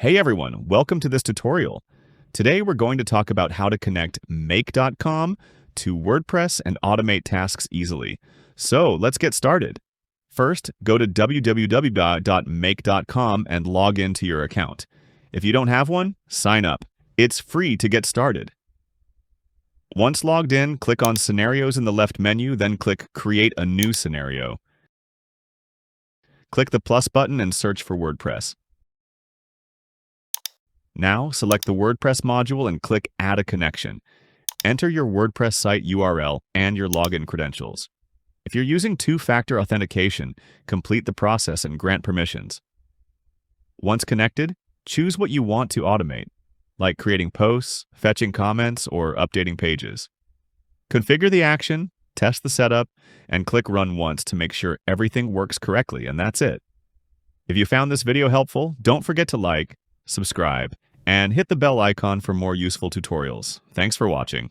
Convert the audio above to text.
Hey everyone, welcome to this tutorial. Today we're going to talk about how to connect make.com to WordPress and automate tasks easily. So let's get started. First, go to www.make.com and log into your account. If you don't have one, sign up. It's free to get started. Once logged in, click on Scenarios in the left menu, then click Create a new scenario. Click the plus button and search for WordPress. Now, select the WordPress module and click Add a connection. Enter your WordPress site URL and your login credentials. If you're using two-factor authentication, complete the process and grant permissions. Once connected, choose what you want to automate, like creating posts, fetching comments, or updating pages. Configure the action, test the setup, and click Run once to make sure everything works correctly, and that's it. If you found this video helpful, don't forget to like, subscribe, and hit the bell icon for more useful tutorials. Thanks for watching.